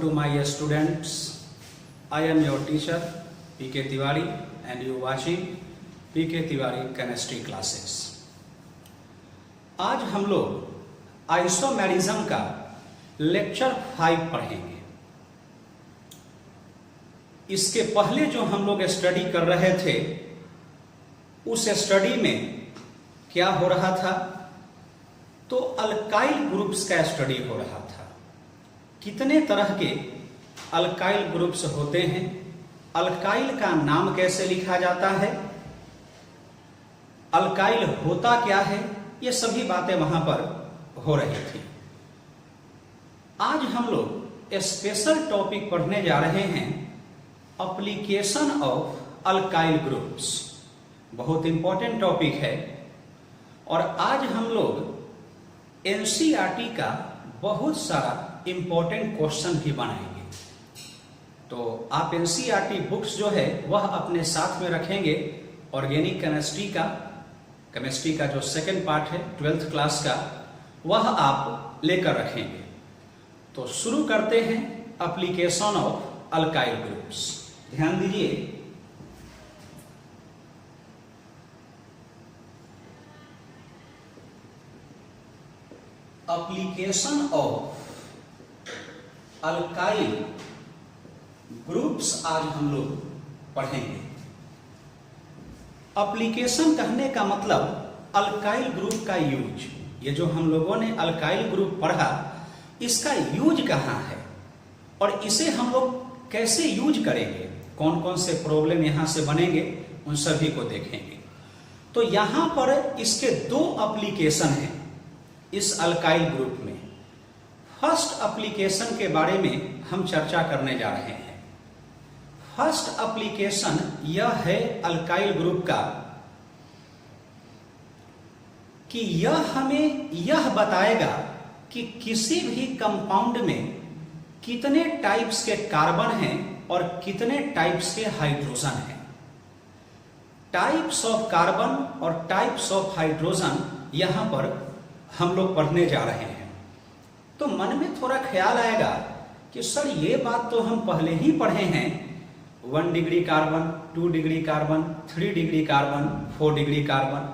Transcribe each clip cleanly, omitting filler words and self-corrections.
to my students. I am your teacher P.K. Tiwari and you watching P.K. Tiwari Chemistry Classes. आज हम लोग isomerism का lecture 5 पढ़ेंगे। इसके पहले जो हम लोग स्टडी कर रहे थे उस स्टडी में क्या हो रहा था, तो अल्काइल ग्रुप्स का स्टडी हो रहा था। कितने तरह के अल्काइल ग्रुप्स होते हैं, अल्काइल का नाम कैसे लिखा जाता है, अल्काइल होता क्या है, ये सभी बातें वहां पर हो रही थी। आज हम लोग स्पेशल टॉपिक पढ़ने जा रहे हैं, एप्लीकेशन ऑफ अल्काइल ग्रुप्स। बहुत इंपॉर्टेंट टॉपिक है और आज हम लोग एनसीईआरटी का बहुत सारा इंपॉर्टेंट क्वेश्चन भी बनाएंगे। तो आप एनसीईआरटी बुक्स जो है वह अपने साथ में रखेंगे। ऑर्गेनिक केमिस्ट्री का जो सेकंड पार्ट है 12th क्लास का, वह आप लेकर रखेंगे। तो शुरू करते हैं एप्लीकेशन ऑफ अल्काइल ग्रुप्स। ध्यान दीजिए, एप्लीकेशन ऑफ अल्काइल ग्रुप्स आज हम लोग पढ़ेंगे। एप्लीकेशन कहने का मतलब अल्काइल ग्रुप का यूज। ये जो हम लोगों ने अल्काइल ग्रुप पढ़ा, इसका यूज कहाँ है और इसे हम लोग कैसे यूज करेंगे, कौन कौन से प्रॉब्लम यहां से बनेंगे, उन सभी को देखेंगे। तो यहां पर इसके 2 एप्लीकेशन हैं इस अल्काइल ग्रुप में। फर्स्ट एप्लीकेशन के बारे में हम चर्चा करने जा रहे हैं। फर्स्ट एप्लीकेशन यह है अल्काइल ग्रुप का कि यह हमें यह बताएगा कि किसी भी कंपाउंड में कितने टाइप्स के कार्बन हैं और कितने टाइप्स के हाइड्रोजन हैं। टाइप्स ऑफ कार्बन और टाइप्स ऑफ हाइड्रोजन यहां पर हम लोग पढ़ने जा रहे हैं। तो मन में थोड़ा ख्याल आएगा कि सर ये बात तो हम पहले ही पढ़े हैं, 1 degree carbon, 2 degree carbon, 3 degree carbon, 4 degree carbon,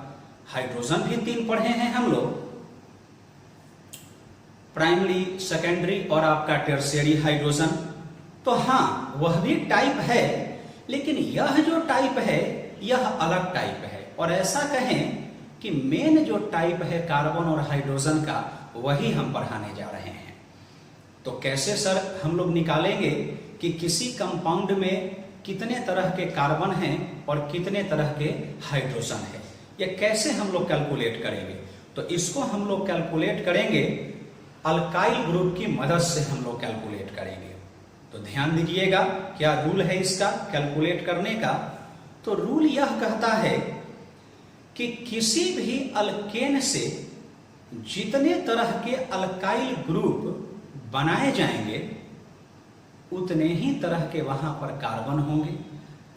hydrogen भी 3 पढ़े हैं हम लोग, प्राइमरी, सेकेंडरी और आपका टर्शियरी हाइड्रोजन। तो हाँ, वह भी टाइप है, लेकिन यह जो टाइप है यह अलग टाइप है। और ऐसा कहें कि मेन जो टाइप है कार्बन और हाइड्रोजन का, वही हम पढ़ाने जा रहे हैं। तो कैसे सर हम लोग निकालेंगे कि किसी कंपाउंड में कितने तरह के कार्बन हैं और कितने तरह के हाइड्रोजन है, ये कैसे हम लोग कैलकुलेट करेंगे? तो इसको हम लोग कैलकुलेट करेंगे अल्काइल ग्रुप की मदद से हम लोग कैलकुलेट करेंगे। तो ध्यान दीजिएगा, क्या रूल है इसका कैलकुलेट करने का। तो रूल यह कहता है कि किसी भी अल्केन से जितने तरह के अल्काइल ग्रुप बनाए जाएंगे, उतने ही तरह के वहां पर कार्बन होंगे,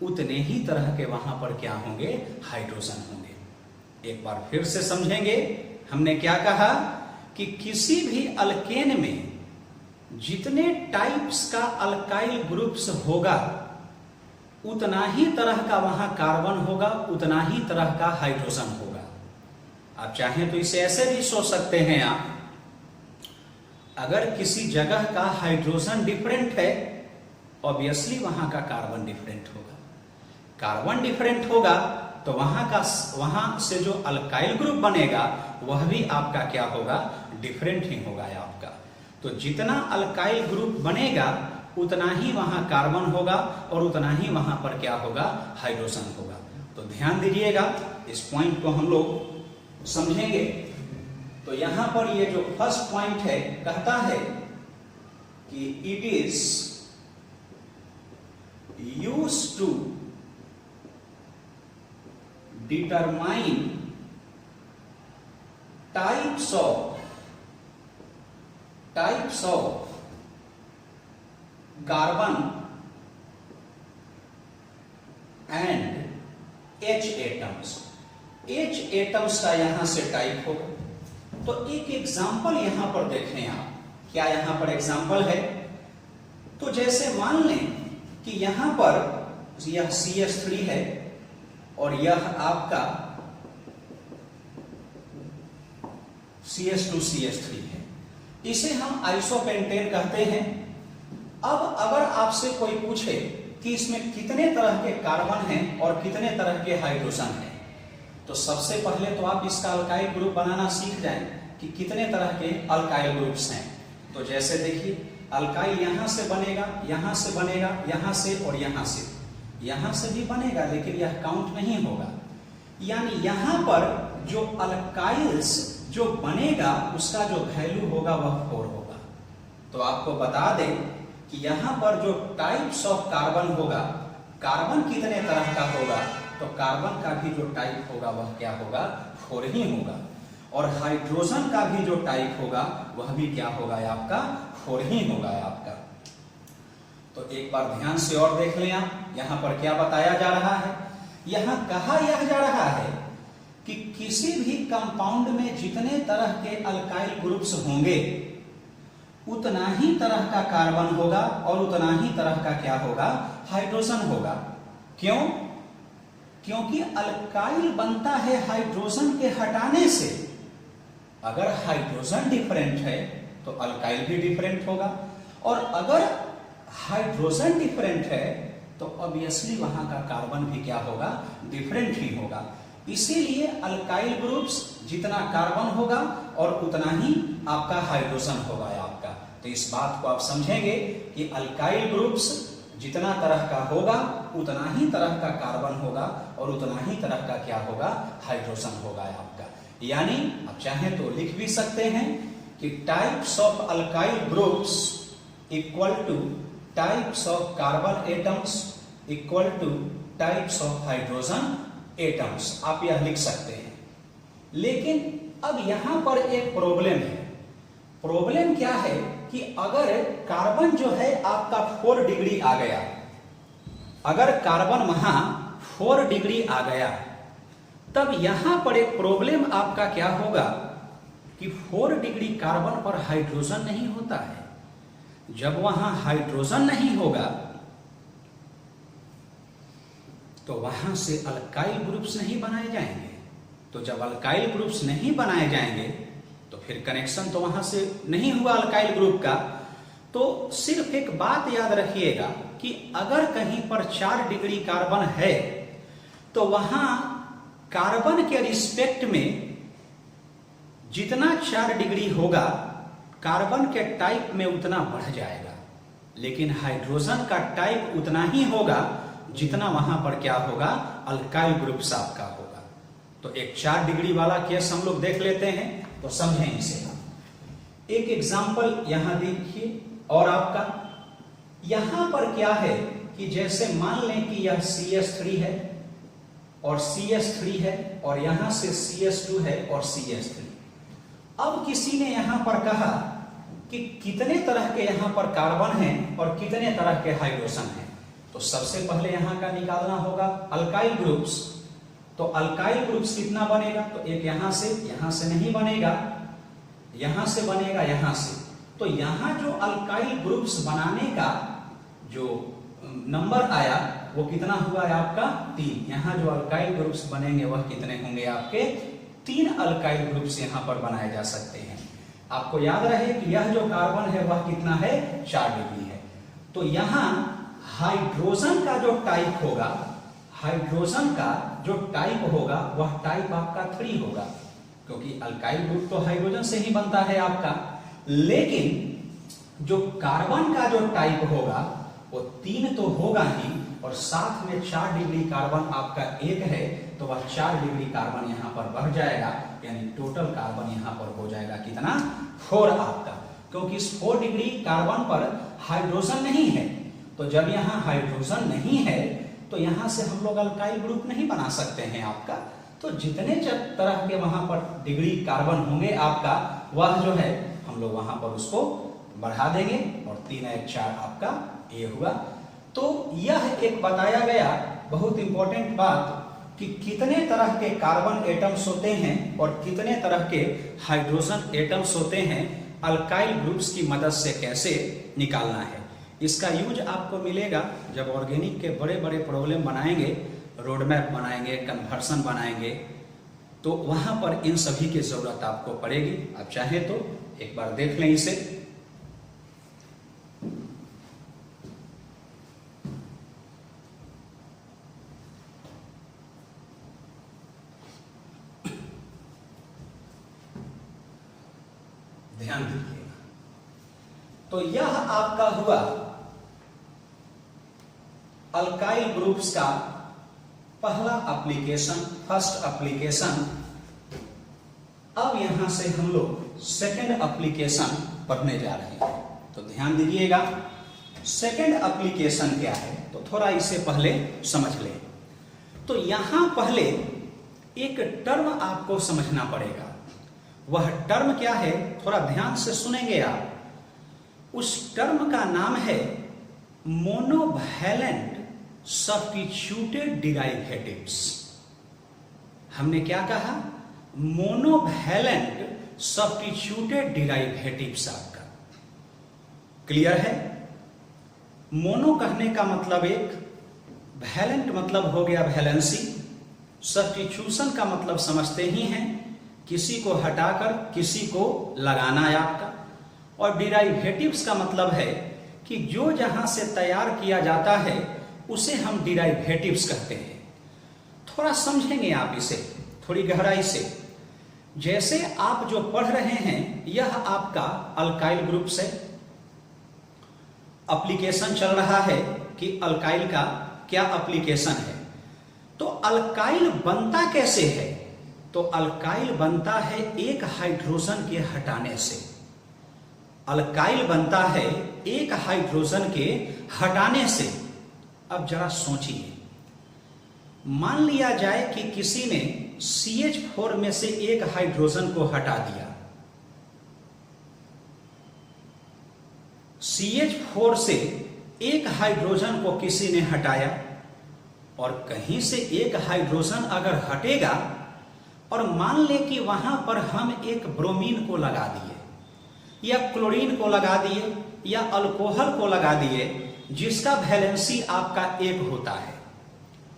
उतने ही तरह के वहां पर क्या होंगे, हाइड्रोजन होंगे। एक बार फिर से समझेंगे, हमने क्या कहा कि किसी भी अल्केन में जितने टाइप्स का अल्काइल ग्रुप्स होगा, उतना ही तरह का वहां कार्बन होगा, उतना ही तरह का हाइड्रोजन होगा। आप चाहें तो इसे ऐसे भी सोच सकते हैं आप, अगर किसी जगह का हाइड्रोजन डिफरेंट है, ऑब्वियसली वहां का कार्बन डिफरेंट होगा। कार्बन डिफरेंट होगा तो वहां से जो अल्काइल ग्रुप बनेगा वह भी आपका क्या होगा, डिफरेंट ही होगा आपका। तो जितना अल्काइल ग्रुप बनेगा उतना ही वहां कार्बन होगा और उतना ही वहां पर क्या होगा, हाइड्रोजन होगा। तो ध्यान दीजिएगा, इस पॉइंट को हम लोग समझेंगे। तो यहां पर ये जो फर्स्ट पॉइंट है, कहता है कि it is used to determine types of carbon and H atoms. H atoms का यहां से टाइप होगा। तो एक एग्जाम्पल यहां पर देखें आप, क्या यहां पर एग्जाम्पल है, जैसे मान लें कि यहां पर यह CH3 है और यह आपका CH2CH3 है, इसे हम आइसोपेंटेन कहते हैं। अब अगर आपसे कोई पूछे कि इसमें कितने तरह के कार्बन हैं और कितने तरह के हाइड्रोजन हैं, तो सबसे पहले तो आप इसका अल्काइल ग्रुप बनाना सीख जाएं कि कितने तरह के अल्काइल ग्रुप्स हैं। तो जैसे देखिए, अल्काइल यहां से बनेगा, यहां से बनेगा, यहां से और यहां से भी बनेगा, लेकिन यह काउंट नहीं होगा। यानी यहां पर जो अल्काइल्स जो बनेगा उसका जो वैल्यू होगा वह 4 होगा। तो आपको बता दें कि यहां पर जो टाइप्स ऑफ कार्बन होगा, कार्बन कितने तरह का होगा, तो कार्बन का भी जो टाइप होगा वह क्या होगा, 4 ही होगा। और हाइड्रोजन का भी जो टाइप होगा वह भी क्या होगा आपका, 4 ही होगा आपका। तो एक बार ध्यान से और देख लें आप, यहां पर क्या बताया जा रहा है। यहां कहा यह जा रहा है कि किसी भी कंपाउंड में जितने तरह के अल्काइल ग्रुप्स होंगे उतना ही तरह का कार्बन होगा और उतना ही तरह का क्या होगा, हाइड्रोजन होगा। क्यों? क्योंकि अल्काइल बनता है हाइड्रोजन के हटाने से। अगर हाइड्रोजन डिफरेंट है तो अल्काइल भी डिफरेंट होगा, और अगर हाइड्रोजन डिफरेंट है तो ऑब्वियसली वहां का कार्बन भी क्या होगा, डिफरेंट ही होगा। इसीलिए अल्काइल ग्रुप्स जितना कार्बन होगा और उतना ही आपका हाइड्रोजन होगा आपका। तो इस बात को आप समझेंगे कि अल्काइल ग्रुप्स जितना तरह का होगा उतना ही तरह का कार्बन होगा और उतना ही तरह का क्या होगा, हाइड्रोजन होगा आपका। यानी आप चाहें तो लिख भी सकते हैं कि types of alkyl groups equal two types of carbon atoms equal two types of hydrogen atoms, आप यह लिख सकते हैं। लेकिन अब यहां पर एक प्रॉब्लम है। प्रॉब्लम क्या है कि अगर कार्बन जो है आपका 4 डिग्री आ गया, अगर कार्बन वहां 4 डिग्री आ गया, तब यहां पर एक प्रॉब्लम आपका क्या होगा कि 4 डिग्री कार्बन पर हाइड्रोजन नहीं होता है। जब वहां हाइड्रोजन नहीं होगा तो वहां से अल्काइल ग्रुप्स नहीं बनाए जाएंगे। तो जब अल्काइल ग्रुप्स नहीं बनाए जाएंगे तो फिर कनेक्शन तो वहां से नहीं हुआ अल्काइल ग्रुप का। तो सिर्फ एक बात याद रखिएगा कि अगर कहीं पर 4 डिग्री कार्बन है तो वहां कार्बन के रिस्पेक्ट में जितना 4 डिग्री होगा कार्बन के टाइप में उतना बढ़ जाएगा, लेकिन हाइड्रोजन का टाइप उतना ही होगा जितना वहां पर क्या होगा, अल्काइल ग्रुप्स आपका होगा। तो एक 4 डिग्री वाला केस हम लोग देख लेते हैं तो समझें इसे। एक एग्जांपल यहां देखिए, और आपका यहां पर क्या है कि जैसे मान लें कि यह CH3 है और CH3 है और यहां से CH2 है और CH3। अब किसी ने यहां पर कहा कि कितने तरह के यहां पर कार्बन हैं और कितने तरह के हाइड्रोजन हैं। तो सबसे पहले यहां का निकालना होगा अल्काइल ग्रुप्स। तो अल्काइल ग्रुप्स कितना बनेगा, तो एक यहां से नहीं बनेगा, यहां से बनेगा, यहां से। तो यहां जो अल्काइल ग्रुप्स बनाने का जो नंबर आया वो कितना हुआ है आपका, 3। यहां जो अल्काइल ग्रुप्स बनेंगे वह कितने होंगे आपके, 3 अल्काइल ग्रुप्स यहां पर बनाए जा सकते हैं। आपको याद रहे कि यह जो कार्बन है वह कितना है, 4 डिग्री है। तो यहां हाइड्रोजन का जो टाइप होगा, हाइड्रोजन का जो टाइप होगा वह टाइप आपका 3 होगा, क्योंकि अल्काइल ग्रुप तो हाइड्रोजन से ही बनता है आपका। लेकिन जो कार्बन का जो टाइप होगा वो 3 तो होगा ही, और साथ में 4 डिग्री कार्बन आपका 1 है, तो वह 4 डिग्री कार्बन यहां पर बढ़ जाएगा, यानी टोटल कार्बन यहां पर हो जाएगा कितना, 4 आपका। क्योंकि इस 4 डिग्री कार्बन पर हाइड्रोजन नहीं है, तो जब यहां हाइड्रोजन नहीं है तो यहां से हम लोग अल्काइल ग्रुप नहीं बना सकते हैं आपका। तो जितने तरह के वहां पर डिग्री कार्बन होंगे आपका, वह जो है हम लोग वहां पर उसको बढ़ा देंगे, और 3 1 4 आपका ये हुआ। तो यह एक बताया गया बहुत इंपॉर्टेंट बात कि कितने तरह के कार्बन एटम्स होते हैं और कितने तरह के हाइड्रोजन एटम्स होते हैं, अल्काइल ग्रुप्स की मदद से कैसे निकालना है। इसका यूज आपको मिलेगा जब ऑर्गेनिक के बड़े बड़े प्रॉब्लम बनाएंगे, रोड मैप बनाएंगे, कन्वर्सन बनाएंगे, तो वहां पर इन सभी की जरूरत आपको पड़ेगी। आप चाहें तो एक बार देख लें इसे। ध्यान दीजिएगा। तो यह आपका हुआ अल्काइल ग्रुप्स का पहला एप्लीकेशन, फर्स्ट एप्लीकेशन। अब यहां से हम लोग सेकंड एप्लीकेशन पढ़ने जा रहे हैं। तो ध्यान दीजिएगा, सेकंड एप्लीकेशन क्या है, तो थोड़ा इसे पहले समझ लें। तो यहां पहले एक टर्म आपको समझना पड़ेगा। वह टर्म क्या है, थोड़ा ध्यान से सुनेंगे आप। उस टर्म का नाम है मोनोवैलेंट सब्स्टिट्यूटेड डेरिवेटिव्स। हमने क्या कहा, मोनोवैलेंट सब्स्टिट्यूटेड डेरिवेटिव्स। आपका क्लियर है? मोनो कहने का मतलब एक, वैलेंट मतलब हो गया वैलेंसी, सब्स्टिट्यूशन का मतलब समझते ही हैं, किसी को हटाकर किसी को लगाना है आपका। और डेरिवेटिव्स का मतलब है कि जो जहां से तैयार किया जाता है उसे हम डेरिवेटिव्स कहते हैं। थोड़ा समझेंगे आप इसे थोड़ी गहराई से। जैसे आप जो पढ़ रहे हैं, यह आपका अल्काइल ग्रुप से एप्लीकेशन चल रहा है कि अल्काइल का क्या एप्लीकेशन है। तो अल्काइल बनता कैसे है, तो अल्काइल बनता है एक हाइड्रोजन के हटाने से। अल्काइल बनता है एक हाइड्रोजन के हटाने से। अब जरा सोचिए, मान लिया जाए कि किसी ने CH4 में से एक हाइड्रोजन को हटा दिया। CH4 से एक हाइड्रोजन को किसी ने हटाया, और कहीं से एक हाइड्रोजन अगर हटेगा और मान ले कि वहां पर हम एक ब्रोमीन को लगा दिए, या क्लोरीन को लगा दिए, या अल्कोहल को लगा दिए, जिसका वैलेंसी आपका एक होता है।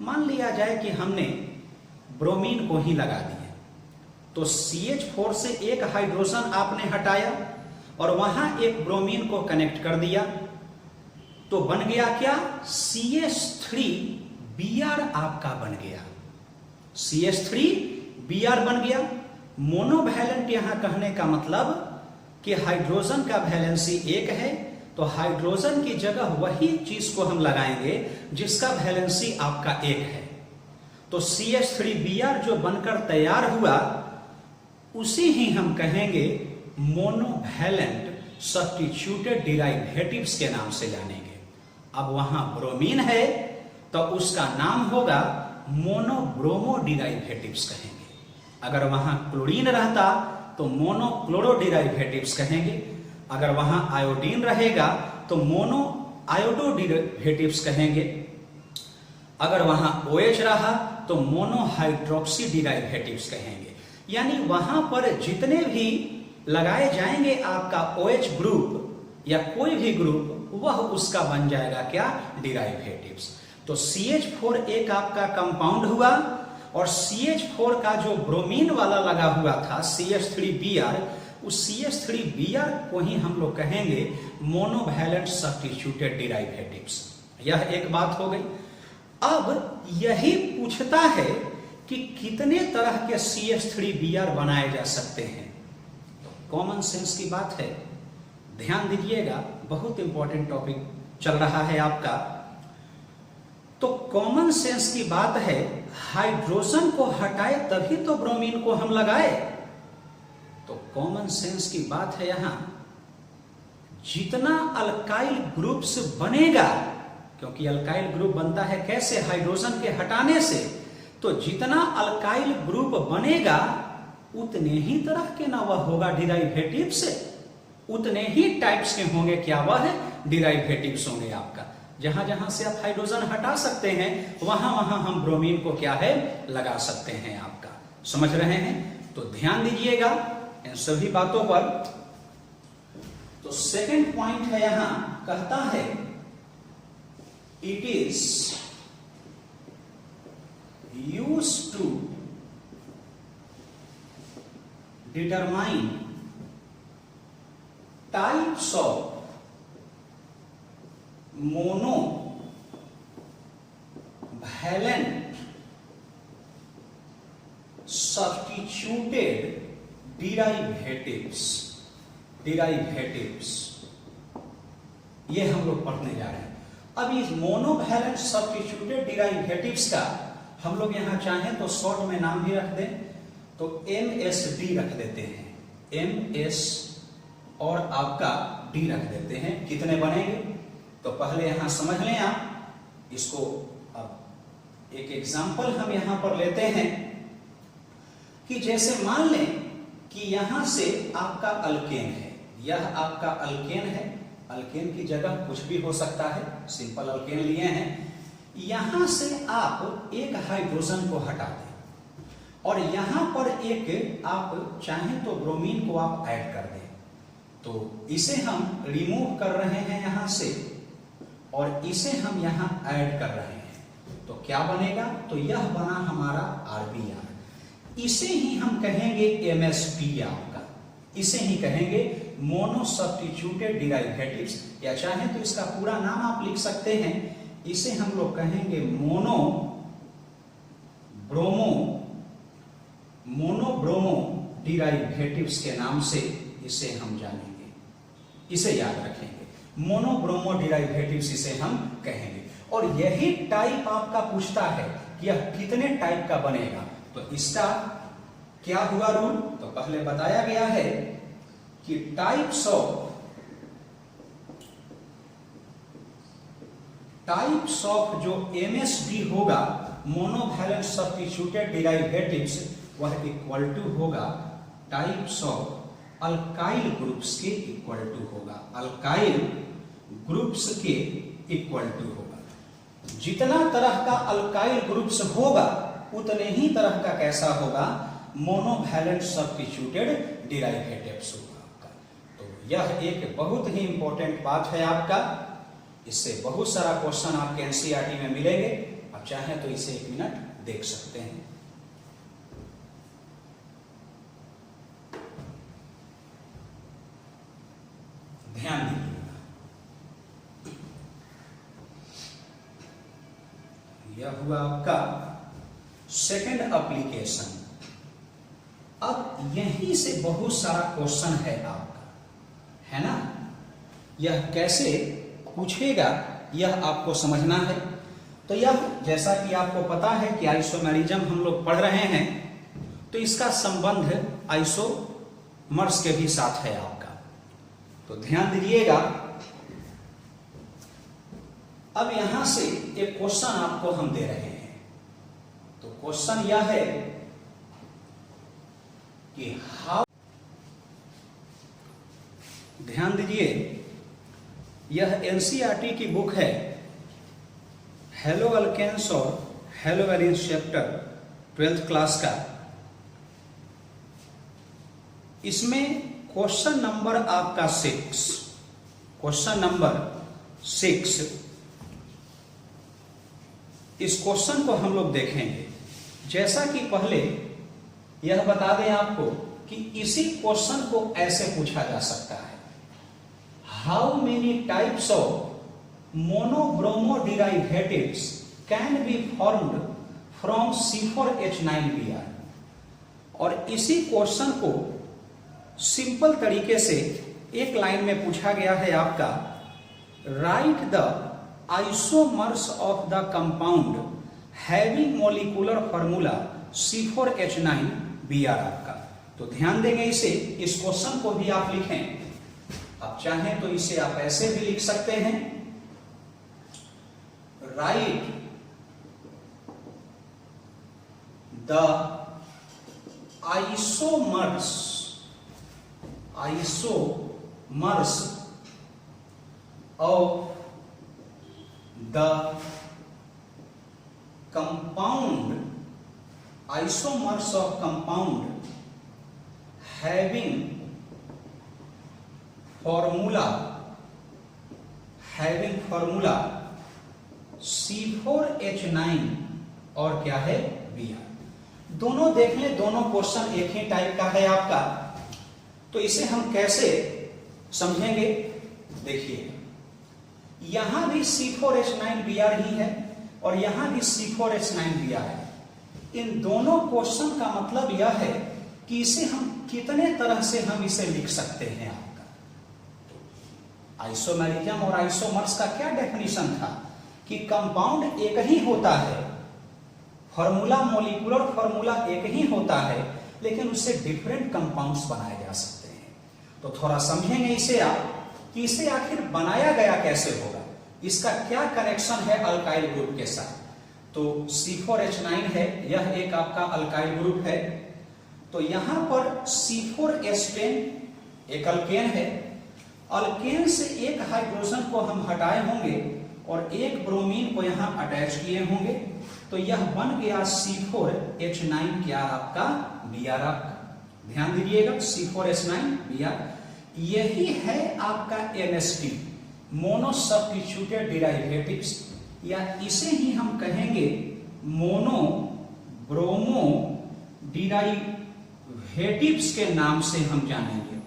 मान लिया जाए कि हमने ब्रोमीन को ही लगा दिए, तो CH4 से एक हाइड्रोजन आपने हटाया और वहां एक ब्रोमीन को कनेक्ट कर दिया, तो बन गया क्या, CH3Br आपका बन गया। CH3Br बन गया। मोनोवैलेंट यहां कहने का मतलब कि हाइड्रोजन का वैलेंसी एक है, तो हाइड्रोजन की जगह वही चीज को हम लगाएंगे जिसका वैलेंसी आपका एक है। तो CH3Br जो बनकर तैयार हुआ, उसी ही हम कहेंगे मोनोवैलेंट सब्स्टिट्यूटेड डेरिवेटिव्स के नाम से जानेंगे। अब वहां ब्रोमीन है तो उसका नाम होगा मोनोब्रोमो डेरिवेटिव्स कहेंगे। अगर वहां क्लोरीन रहता तो मोनोक्लोरो डेरिवेटिव्स कहेंगे। अगर वहां आयोडीन रहेगा तो मोनो आयोडो डेरिवेटिव्स कहेंगे। अगर वहां OH रहा तो मोनो हाइड्रोक्सी डेरिवेटिव्स कहेंगे। यानी वहां पर जितने भी लगाए जाएंगे आपका OH ग्रुप या कोई भी ग्रुप, वह उसका बन जाएगा क्या, डेरिवेटिव्स। तो CH4 एक आपका कंपाउंड हुआ, और CH4 का जो ब्रोमीन वाला लगा हुआ था CH3Br, उस CH3Br को ही हम लोग कहेंगे मोनोवैलेंट सब्स्टिट्यूटेड डेरिवेटिव्स। यह एक बात हो गई। अब यही पूछता है कि कितने तरह के CH3Br बनाए जा सकते हैं। कॉमन सेंस की बात है, ध्यान दीजिएगा, बहुत इंपॉर्टेंट टॉपिक चल रहा है आपका। तो कॉमन सेंस की बात है, हाइड्रोजन को हटाए तभी तो ब्रोमीन को हम लगाए। तो कॉमन सेंस की बात है, यहां जितना अल्काइल ग्रुप्स बनेगा, क्योंकि अल्काइल ग्रुप बनता है कैसे, हाइड्रोजन के हटाने से, तो जितना अल्काइल ग्रुप बनेगा उतने ही तरह के ना वह होगा डेरिवेटिव्स, उतने ही टाइप्स के होंगे क्या, वह डेरिवेटिव्स होंगे आपका। जहां जहां से आप हाइड्रोजन हटा सकते हैं वहां वहां हम ब्रोमीन को क्या है, लगा सकते हैं आपका। समझ रहे हैं? तो ध्यान दीजिएगा इन सभी बातों पर। तो सेकंड पॉइंट है, यहां कहता है it is used to determine types of monovalent substituted derivatives ये हम लोग पढ़ने जा रहे हैं। अब इस मोनोवैलेंट सब्स्टिट्यूटेड डेरिवेटिव्स का हम लोग यहां चाहें तो शॉर्ट में नाम भी रख दें, तो MSD रख देते हैं, MS और आपका D रख देते हैं। कितने बनेंगे तो पहले यहां समझ लें आप इसको। अब एक एग्जांपल हम यहां पर लेते हैं कि जैसे मान लें कि यहां से आपका अल्केन है, यह आपका अल्केन है, अल्केन की जगह कुछ भी हो सकता है, सिंपल अल्केन लिए हैं। यहां से आप एक हाइड्रोजन को हटा दें और यहां पर एक आप चाहें तो ब्रोमीन को आप ऐड कर दें, तो इसे हम रिमूव कर रहे हैं यहां से और इसे हम यहां ऐड कर रहे हैं, तो क्या बनेगा, तो यह बना हमारा RBR। इसे ही हम कहेंगे MSD आपका, इसे ही कहेंगे मोनो सब्स्टिट्यूटेड डेरिवेटिव्स, या चाहे तो इसका पूरा नाम आप लिख सकते हैं, इसे हम लोग कहेंगे मोनो ब्रोमो डेरिवेटिव्स के नाम से इसे हम जानेंगे, इसे याद रखेंगे, मोनो ब्रोमो डेरिवेटिव्स इसे हम कहेंगे। और यही टाइप आपका पूछता है कि यह कितने टाइप का बनेगा, तो इसका क्या हुआ रूल, तो पहले बताया गया है कि टाइप्स ऑफ जो MSD होगा मोनोवैलेंट सब्स्टिट्यूटेड डेरिवेटिव्स, वह इक्वल टू होगा टाइप्स ऑफ अल्काइल ग्रुप्स के इक्वल टू होगा, अल्काइल ग्रुप्स के इक्वल टू होगा। जितना तरह का अल्काइल ग्रुप्स होगा उतने ही तरह का कैसा होगा, मोनोवैलेंट सब्स्टिट्यूटेड डेरिवेटिव्स होगा आपका। तो यह एक बहुत ही इंपॉर्टेंट बात है आपका, इससे बहुत सारा क्वेश्चन आपके एनसीईआरटी में मिलेंगे। आप चाहें तो इसे 1 मिनट देख सकते हैं। ध्यान दीजिएगा, यह हुआ आपका सेकंड एप्लीकेशन। अब यहीं से बहुत सारा क्वेश्चन है आपका, है ना, यह कैसे पूछेगा यह आपको समझना है। तो यह जैसा कि आपको पता है कि आइसोमेरिज्म हम लोग पढ़ रहे हैं, तो इसका संबंध आइसोमर्स के भी साथ है आपका, तो ध्यान दीजिएगा। अब यहां से एक क्वेश्चन आपको हम दे रहे हैं, तो क्वेश्चन यह है कि हाउ, ध्यान दीजिए, यह एनसीईआरटी की बुक है हेलो अल्केन्स और hello aliens chapter 12th class का। इसमें क्वेश्चन नंबर आपका 6, क्वेश्चन नंबर 6, इस क्वेश्चन को हम लोग देखेंगे। जैसा कि पहले यह बता दें आपको कि इसी क्वेश्चन को ऐसे पूछा जा सकता है, how many types of monobromo derivatives can be formed from C4H9Br। और इसी क्वेश्चन को सिंपल तरीके से एक लाइन में पूछा गया है आपका, right the isomers of the compound having molecular formula C4H9Br आपका। तो ध्यान देंगे इस क्वेश्चन को भी आप लिखें, आप चाहें तो इसे आप ऐसे भी लिख सकते हैं, right the isomers of the compound, isomers of compound having formula C4H9 और क्या है Br। दोनों देख लें, दोनों क्वेश्चन एक ही टाइप का है आपका, तो इसे हम कैसे समझेंगे? देखिए, यहां भी C4H9Br ही है और यहां भी C4H9Br है। इन दोनों क्वेश्चन का मतलब यह है कि इसे हम कितने तरह से हम इसे लिख सकते हैं। आपका आइसोमेरिज्म और आइसोमर्स का क्या डेफिनेशन था कि कंपाउंड एक ही होता है, फॉर्मूला मॉलिक्यूलर फॉर्मूला एक ही होता है, लेकिन उससे डिफरेंट कंपाउंड्स बनाए जा सकते हैं। तो थोड़ा समझेंगे इसे आप कि इसे आखिर बनाया गया कैसे होगा, इसका क्या कनेक्शन है अल्काइल ग्रुप के साथ। तो C4H9 है, यह एक आपका अल्काइल ग्रुप है। तो यहां पर C4H10 एक अल्केन है। अल्केन से एक हाइड्रोजन को हम हटाए होंगे और एक ब्रोमीन को यहां अटैच किए होंगे, तो यह बन गया C4H9 क्या आपका Br आपका। ध्यान दीजिएगा, C4H9Br यही है आपका MSD, मोनो सब्स्टिट्यूटेड डेरिवेटिव्स, या इसे ही हम कहेंगे मोनो ब्रोमो डेरिवेटिव्स के नाम से हम जानेंगे।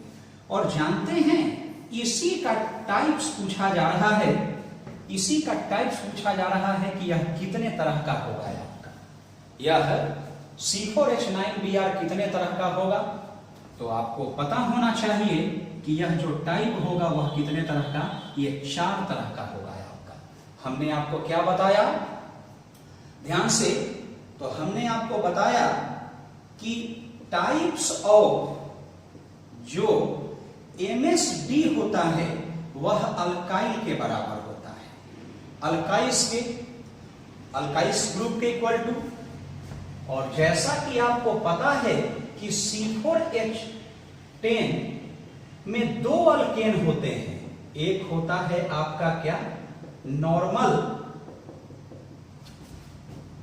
और जानते हैं इसी का टाइप्स पूछा जा रहा है, इसी का टाइप्स पूछा जा रहा है कि यह कितने तरह का होगा आपका। यह C4H9Br कितने तरह का होगा, तो आपको पता होना चाहिए कि यह जो टाइप होगा वह कितने तरह का, ये 4 तरह का होगा आपका। हमने आपको क्या बताया, ध्यान से, तो हमने आपको बताया कि टाइप्स ऑफ जो MSD होता है वह अल्काइल के बराबर होता है, अल्काइल्स ग्रुप के इक्वल टू। और जैसा कि आपको पता है कि C4H10 में 2 अल्केन होते हैं, एक होता है आपका क्या नॉर्मल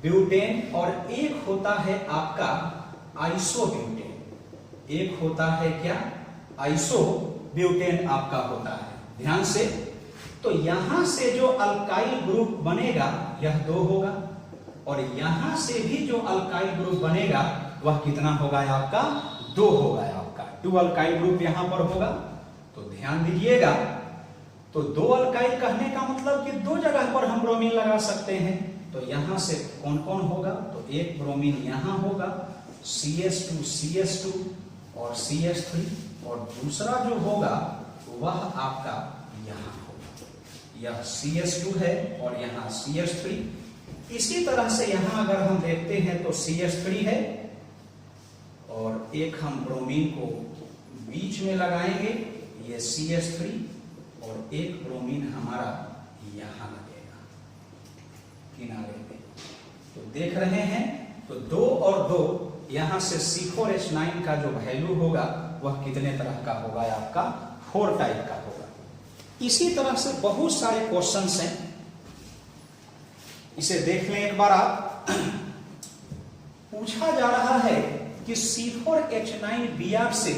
ब्यूटेन और एक होता है आपका आइसोब्यूटेन, एक होता है क्या आइसोब्यूटेन आपका होता है। ध्यान से, तो यहां से जो अल्काइल ग्रुप बनेगा यह 2 होगा और यहां से भी जो अल्काइल ग्रुप बनेगा वह कितना होगा आपका 2 होगा आपका, 2 अल्काइल ग्रुप यहां पर होगा। तो ध्यान दीजिएगा, तो 2 अल्काइल कहने का मतलब कि 2 जगह पर हम ब्रोमीन लगा सकते हैं। तो यहां से कौन कौन होगा, तो एक ब्रोमीन यहां होगा CH2 CH2 और CH3, और दूसरा जो होगा वह आपका यहां होगा, यह CH2 है और यहां CH3। इसी तरह से यहां अगर हम देखते हैं तो CH3 है और एक हम ब्रोमीन को बीच में लगाएंगे, ये CH3, और एक ब्रोमीन हमारा यहां लगेगा किनारे पे। तो देख रहे हैं, तो 2 और 2, यहां से C4H9 का जो वैल्यू होगा वह कितने तरह का होगा आपका 4 टाइप का होगा। इसी तरह से बहुत सारे क्वेश्चंस हैं, इसे देख लें एक बार आप। पूछा जा रहा है कि C4H9Br से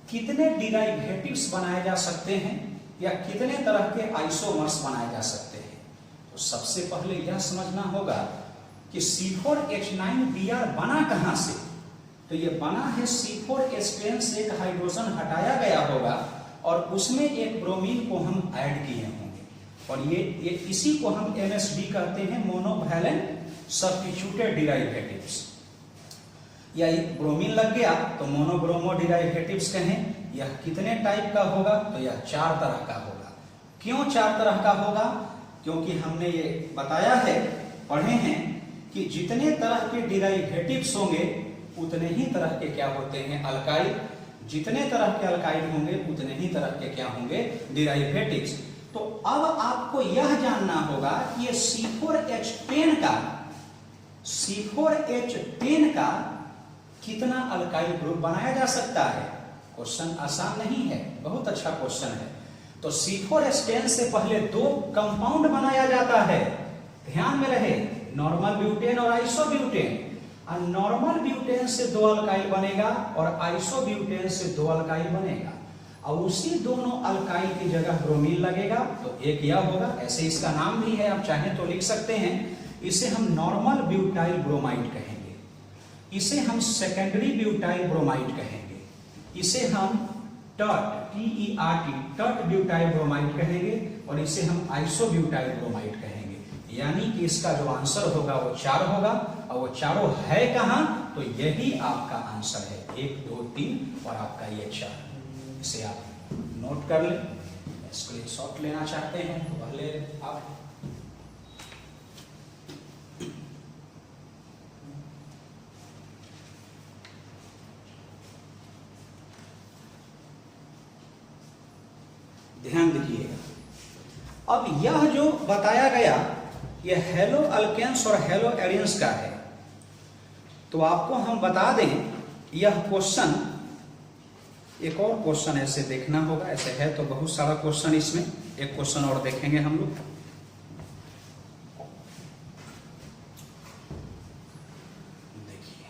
कितने डिराइवेटिव्स बनाए जा सकते हैं या कितने तरह के आइसोमर्स बनाए जा सकते हैं। तो सबसे पहले यह समझना होगा कि C4H9Br बना कहां से, तो यह बना है C4H10 से एक हाइड्रोजन हटाया गया होगा और उसमें एक ब्रोमीन को हम ऐड किए होंगे, और ये इसी को हम MSD कहते हैं, मोनोवैलेंट सब्स्टिट्यूटेड डेरिवेटिव्स। या एक ब्रोमीन लग गया तो मोनोब्रोमो डेरिवेटिव्स कहें। यह कितने टाइप का होगा, तो यह 4 तरह का होगा। क्यों 4 तरह का होगा, क्योंकि हमने ये बताया है, पढ़े हैं कि जितने तरह के डेरिवेटिव्स होंगे उतने ही तरह के क्या होते हैं अल्काइल, जितने तरह के अल्काइल होंगे उतने ही तरह के क्या होंगे डेरिवेटिव्स। तो अब आपको यह जानना होगा कि ये C4H10 का कितना अल्काइल ग्रुप बनाया जा सकता है। क्वेश्चन आसान नहीं है, बहुत अच्छा क्वेश्चन है। तो C4H10 से पहले 2 कंपाउंड बनाया जाता है, ध्यान में रहे, नॉर्मल ब्यूटेन और आइसोब्यूटेन। और नॉर्मल ब्यूटेन से 2 अल्काइल बनेगा और आइसोब्यूटेन से 2 अल्काइल बनेगा। और उसी दोनों अल्काइल की जगह ब्रोमीन लगेगा तो एक यह होगा। ऐसे इसका नाम भी है, आप चाहें तो लिख सकते हैं। इसे हम नॉर्मल ब्यूटाइल ब्रोमाइड कहेंगे, इसे हम सेकेंडरी ब्यूटाइल ब्रोमाइड कहेंगे, इसे हम TERT टर्ट ब्यूटाइल ब्रोमाइड कहेंगे, और इसे हम आइसोब्यूटाइल ब्रोमाइड कहेंगे। यानी कि इसका जो आंसर होगा वो 4 होगा, और वो चारों है कहां, तो यही आपका आंसर है, 1 2 3 और आपका ये 4। इसे आप नोट कर लें। स्क्रीनशॉट लेना चाहते हैं तो वह ले आप। ध्यान दीजिएगा। अब यह जो बताया गया ये हेलो अल्केन्स और हेलो एरियंस का है, तो आपको हम बता दें यह क्वेश्चन, एक और क्वेश्चन ऐसे देखना होगा। ऐसे है तो बहुत सारा क्वेश्चन, इसमें एक क्वेश्चन और देखेंगे हम लोग। देखिए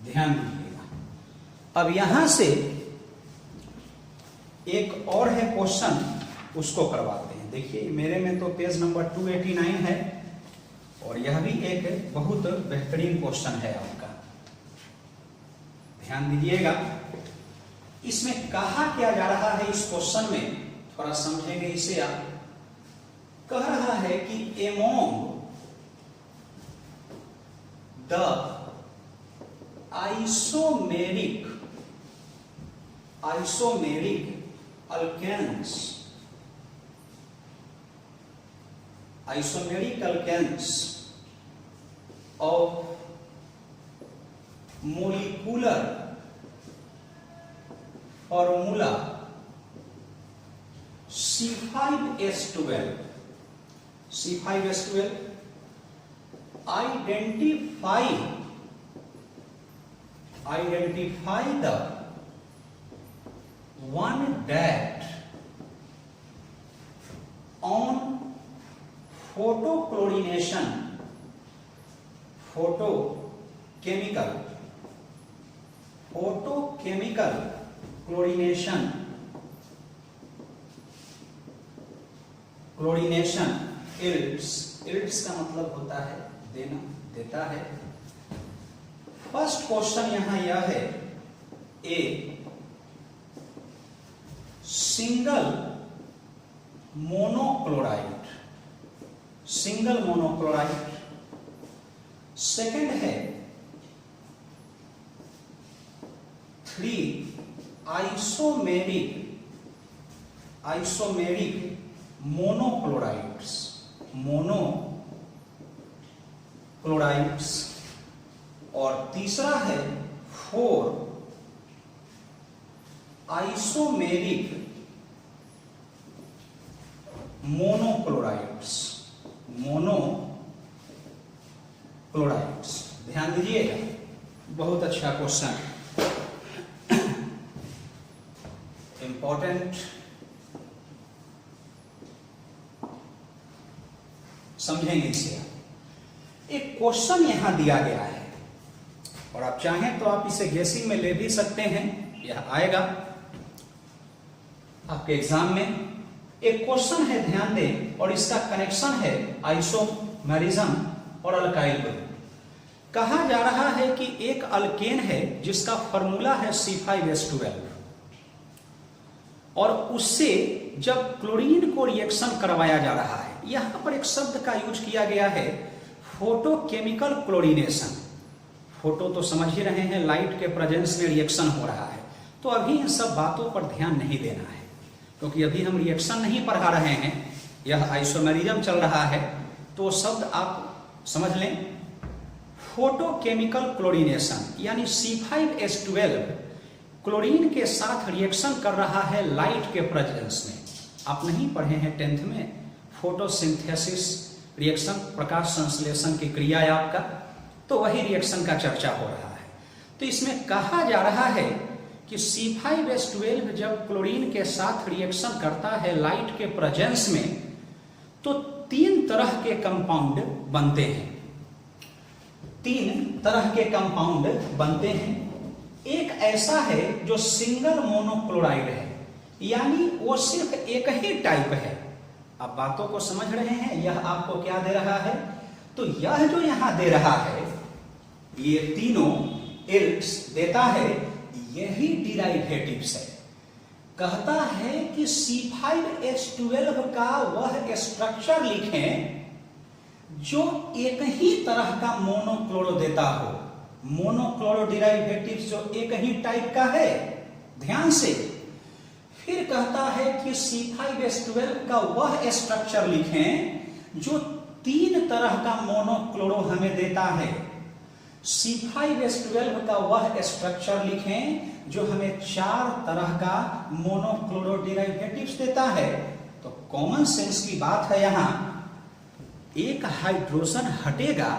ध्यान दीजिएगा। अब यहां से एक और है क्वेश्चन, उसको करवाते हैं। देखिए मेरे में तो पेज नंबर 289 है, और यह भी एक बहुत बेहतरीन क्वेश्चन है आपका। ध्यान दीजिएगा। इसमें कहा क्या जा रहा है, इस क्वेश्चन में थोड़ा समझेंगे इसे आप। कह रहा है कि among the isomeric alkanes of molecular formula C5H12 identify the one that on photochlorination chlorination yields का मतलब होता है देना, देता है। फर्स्ट क्वेश्चन यहां यह है, ए सिंगल मोनोक्लोराइड, सेकंड है 3 आइसोमेरिक मोनोक्लोराइड्स, और तीसरा है 4 आइसोमेरिक मोनोक्लोराइड्स। ध्यान दीजिएगा, बहुत अच्छा क्वेश्चन, इंपॉर्टेंट, समझेंगे इसे। एक क्वेश्चन यहां दिया गया है, और आप चाहें तो आप इसे गेसिंग में ले भी सकते हैं, यह आएगा आपके एग्जाम में। एक क्वेश्चन है, ध्यान दें, और इसका कनेक्शन है आइसोमेरिज्म और अल्काइल ग्रुप। कहा जा रहा है कि एक अल्केन है जिसका फॉर्मूला है C5H12, और उससे जब क्लोरीन को रिएक्शन करवाया जा रहा है, यहां पर एक शब्द का यूज किया गया है फोटोकेमिकल क्लोरीनेशन। फोटो तो समझ ही रहे हैं, लाइट के प्रेजेंस में रिएक्शन हो रहा है। तो अभी इन सब बातों पर ध्यान नहीं देना है, क्योंकि अभी हम रिएक्शन नहीं पढ़ा रहे हैं, यह आइसोमेरिज्म चल रहा है। तो शब्द आप समझ लें, फोटोकेमिकल क्लोरीनेशन, यानी C5H12 क्लोरीन के साथ रिएक्शन कर रहा है लाइट के प्रेजेंस में। आप नहीं पढ़े हैं 10th में, फोटोसिंथेसिस रिएक्शन, प्रकाश संश्लेषण की क्रिया है आपका, तो वही रिएक्शन का चर्चा हो रहा है। तो इसमें कहा जा रहा है कि C5H12 जब क्लोरीन के साथ रिएक्शन करता है लाइट के प्रेजेंस में, तो 3 तरह के कंपाउंड बनते हैं। 3 तरह के कंपाउंड बनते हैं। एक ऐसा है जो सिंगल मोनोक्लोराइड है, यानी वो सिर्फ एक ही टाइप है। अब बातों को समझ रहे हैं? यह आपको क्या दे रहा है? तो यह जो यहां दे रहा है, ये तीनों एल्स देता है, यही डिराइवेटिव्स है। कहता है कि C5H12 का वह स्ट्रक्चर लिखें जो एक ही तरह का मोनोक्लोरो देता हो। मोनोक्लोरो डिराइवेटिव्स जो एक ही टाइप का है, ध्यान से। फिर कहता है कि C5H12 का वह स्ट्रक्चर लिखें जो 3 तरह का मोनोक्लोरो हमें देता है। C5H12 का वह स्ट्रक्चर लिखें जो हमें 4 तरह का मोनोक्लोरो डिराइवेटिव्स देता है। तो कॉमन सेंस की बात है, यहां एक हाइड्रोजन हटेगा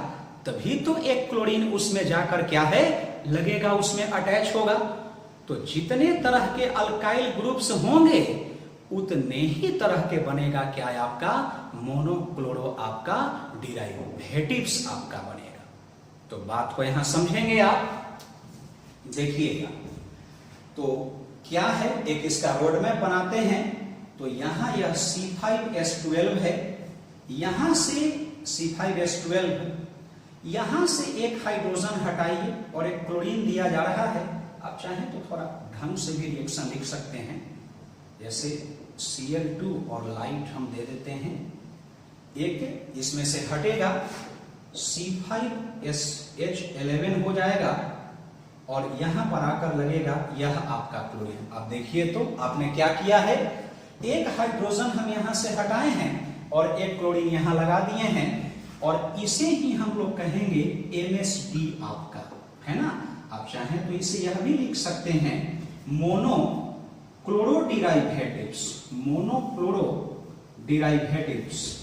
तभी तो एक क्लोरीन उसमें जाकर क्या है, लगेगा, उसमें अटैच होगा। तो जितने तरह के अल्काइल ग्रुप्स होंगे उतने ही तरह के बनेगा क्या है आपका मोनोक्लोरो, आपका डिराइवेटिव्स आपका बनेगा। तो बात को यहां समझेंगे आप, देखिएगा। तो क्या है, एक इसका रोड मैप बनाते हैं। तो यहां यह C5H12 है, यहां से C5H12, यहां से एक हाइड्रोजन हटाइए और एक क्लोरीन दिया जा रहा है। आप चाहें तो थोड़ा ढंग से भी रिएक्शन लिख सकते हैं, जैसे Cl2 और लाइट हम दे देते हैं। एक इसमें से हटेगा, C5H11 हो जाएगा और यहां पर आकर लगेगा यह आपका क्लोरीन। आप देखिए तो आपने क्या किया है, एक हाइड्रोजन हम यहां से हटाए हैं और एक क्लोरीन यहां लगा दिए हैं, और इसे ही हम लोग कहेंगे MsD आपका, है ना। आप चाहें तो इसे यह भी लिख सकते हैं मोनोक्लोरो डिराइवेटिव्स, मोनोक्लोरो डिराइवेटिव्स,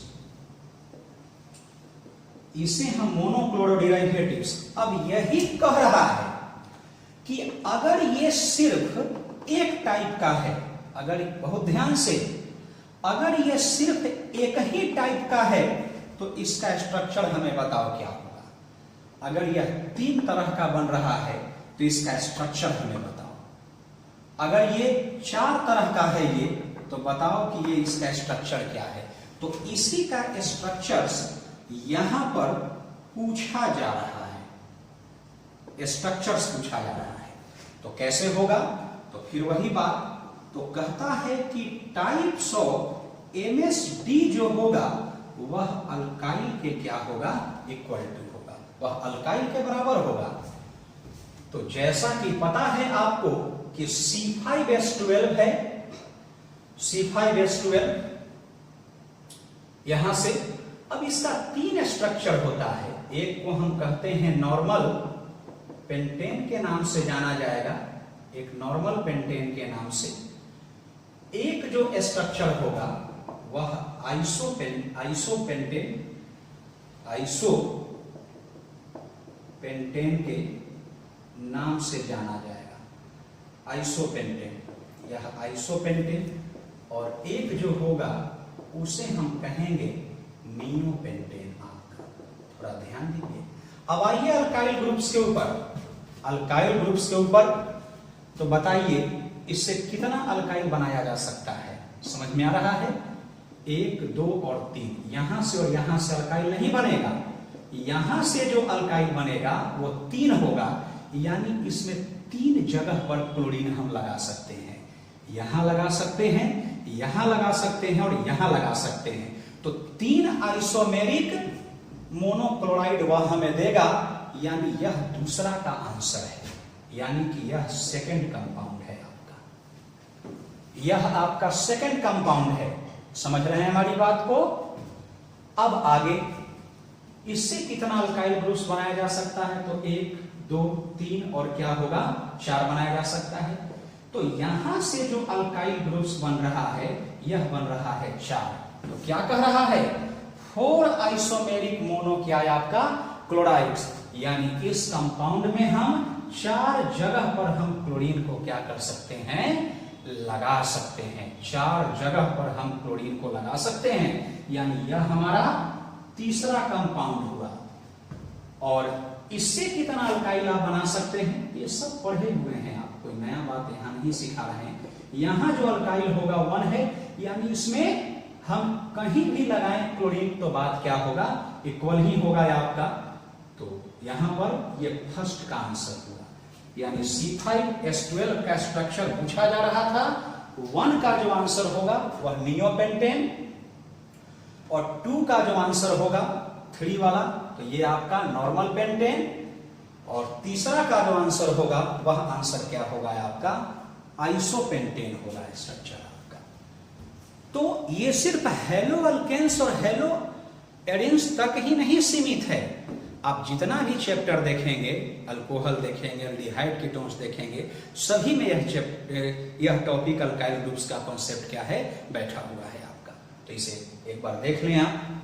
इसे हम मोनोक्लोरो डिराइवेटिव्स। अब यही कह रहा है कि अगर ये सिर्फ एक टाइप का है, अगर बहुत ध्यान से, अगर ये सिर्फ एक ही टाइप का है तो इसका स्ट्रक्चर हमें बताओ क्या होगा। अगर यह 3 तरह का बन रहा है तो इसका स्ट्रक्चर हमें बताओ। अगर ये 4 तरह का है ये, तो बताओ कि ये इसका स्ट्रक्चर क्या है। तो इसी का स्ट्रक्चर्स यहां पर पूछा जा रहा है, स्ट्रक्चर्स पूछा जा रहा है। तो कैसे होगा, तो फिर वही बात, तो कहता है कि टाइप्स ऑफ MsD जो होगा वह अल्काइल के क्या होगा, इक्वल टू होगा, वह अल्काइल के बराबर होगा। तो जैसा कि पता है आपको कि C5H12 है, C5H12 यहां से। अब इसका 3 स्ट्रक्चर होता है। एक को हम कहते हैं नॉर्मल पेंटेन के नाम से जाना जाएगा, एक नॉर्मल पेंटेन के नाम से। एक जो स्ट्रक्चर होगा वह आइसोपेंटेन के नाम से जाना जाएगा, आइसोपेंटेन, यह आइसोपेंटेन। और एक जो होगा उसे हम कहेंगे नियोपेंटेन आपका। थोड़ा ध्यान दीजिए। अब आइए अल्काइल ग्रुप्स के ऊपर, अल्काइल ग्रुप्स के ऊपर। तो बताइए इससे कितना अल्काइल बनाया जा सकता है, समझ में आ रहा है? 1, 2 और 3, यहां से और यहां से अल्काइल नहीं बनेगा। यहां से जो अल्काइल बनेगा वो 3 होगा, यानी इसमें 3 जगह पर क्लोरीन हम लगा सकते हैं। यहां लगा सकते हैं, यहां लगा सकते हैं और यहां लगा सकते हैं। तो 3 आइसोमेरिक मोनोक्लोराइड वह हमें देगा, यानी यह दूसरा का आंसर है, यानी कि यह सेकंड कंपाउंड है आपका, यह आपका सेकंड कंपाउंड है। समझ रहे हैं हमारी बात को? अब आगे इससे कितना अल्काइल ग्रुप्स बनाया जा सकता है, तो 1, 2, 3 और क्या होगा 4 बनाया जा सकता है। तो यहां से जो अल्काइल ग्रुप्स बन रहा है यह बन रहा है 4। तो क्या कह रहा है, 4 आइसोमेरिक मोनो क्या है आपका क्लोराइड्स, यानी इस कंपाउंड में हम 4 जगह पर हम क्लोरीन को क्या कर सकते हैं, लगा सकते हैं। 4 जगह पर हम क्लोरीन को लगा सकते हैं, यानी यह हमारा तीसरा कंपाउंड हुआ। और इससे कितना अल्काइल आप बना सकते हैं, ये सब पढ़े हुए हैं, आप कोई नया बात यहां नहीं सिखा रहे हैं। यहां जो अल्काइल होगा 1 है, यानी इसमें हम कहीं भी लगाएं क्लोरीन तो बात क्या होगा, इक्वल ही होगा आपका। तो यहां पर ये फर्स्ट का आंसर हुआ, यानी C5H12 का स्ट्रक्चर पूछा जा रहा था। 1 का जो आंसर होगा वह नियोपेंटेन, और 2 का जो आंसर होगा 3 वाला, तो ये आपका नॉर्मल पेंटेन, और तीसरा का जो आंसर होगा वह आंसर क्या होगा आपका, आइसोपेंटेन होगा स्ट्रक्चर आपका। तो ये सिर्फ हेलो अल्केन्स और हेलो एडेन्स तक ही नहीं सीमित है। आप जितना भी चैप्टर देखेंगे, अल्कोहल देखेंगे, एल्डिहाइड कीटोन्स देखेंगे, सभी में यह टॉपिक अल्काइल ग्रुप्स का कॉन्सेप्ट क्या है, बैठा हुआ है आपका। तो इसे एक बार देख लें आप।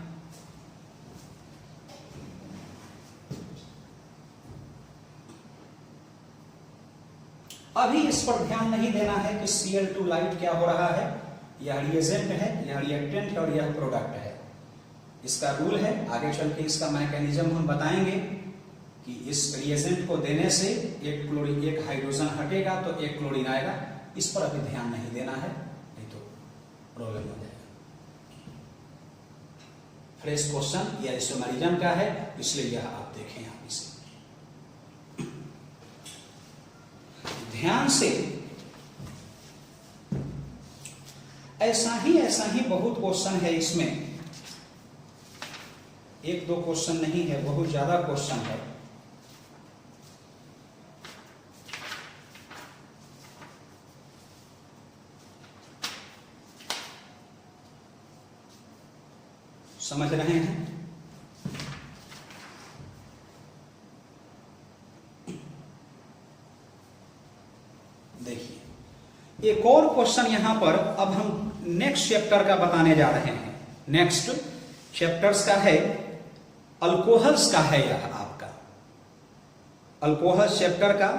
अभी इस पर ध्यान नहीं देना है कि Cl2 लाइट क्या हो रहा है, यह रिएजेंट है, यह रिएक्टेंट है और यह प्रोडक्ट है। इसका रूल है, आगे चल के इसका मैकेनिज्म हम बताएंगे कि इस रिएजेंट को देने से एक हाइड्रोजन हटेगा तो एक क्लोरीन आएगा। इस पर अभी ध्यान नहीं देना है, नहीं तो प्रॉब्लम हो जाएगा। फ्रेश क्वेश्चन यह आइसोमेरिज्म का है, इसलिए यह आप देखें आप इसे ध्यान से। ऐसा ही बहुत क्वेश्चन है इसमें, 1-2 क्वेश्चन नहीं है, बहुत ज्यादा क्वेश्चन है। समझ रहे हैं? देखिए एक और क्वेश्चन यहां पर, अब हम नेक्स्ट चैप्टर का बताने जा रहे हैं। नेक्स्ट चैप्टर्स का है, अल्कोहल्स का है यह आपका। अल्कोहल चैप्टर का,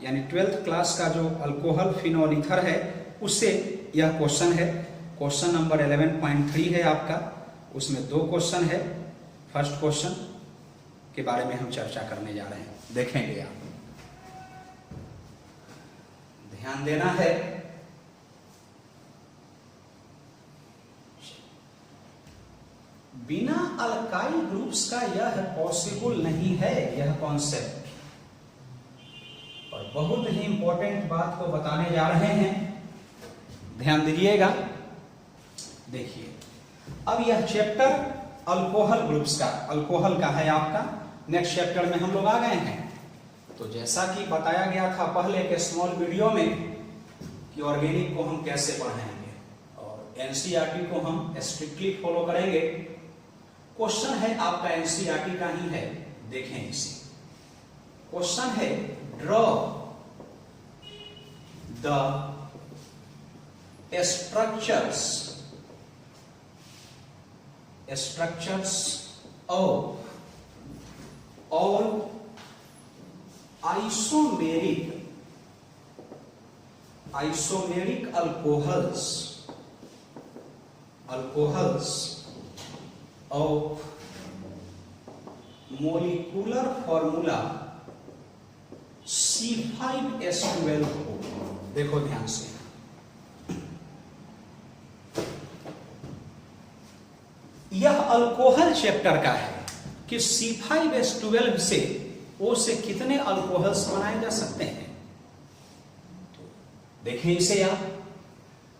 यानी 12th क्लास का जो अल्कोहल फिनोल ईथर है, उससे यह क्वेश्चन है। क्वेश्चन नंबर 11.3 है आपका, उसमें 2 क्वेश्चन है। फर्स्ट क्वेश्चन के बारे में हम चर्चा करने जा रहे हैं, देखेंगे आप, ध्यान देना है। बिना अल्काइल ग्रुप्स का यह पॉसिबल नहीं है, यह कॉन्सेप्ट। और बहुत ही इंपॉर्टेंट बात को बताने जा रहे हैं, ध्यान दीजिएगा। देखिए अब यह चैप्टर अल्कोहल ग्रुप्स का, अल्कोहल का है आपका। नेक्स्ट चैप्टर में हम लोग आ गए हैं। तो जैसा कि बताया गया था पहले के स्मॉल वीडियो में कि ऑर्गेनिक को हम कैसे पढ़ाएंगे और एनसीईआरटी को हम स्ट्रिक्टली फॉलो करेंगे। क्वेश्चन है आपका एनसीईआरटी का ही है, देखें इसे। क्वेश्चन है, draw the structures of all isomeric alcohols of molecular formula C5H12O। देखो ध्यान से, यह अल्कोहल चैप्टर का है कि C5H12 से O से कितने अल्कोहल्स बनाए जा सकते हैं। तो देखें इसे आप।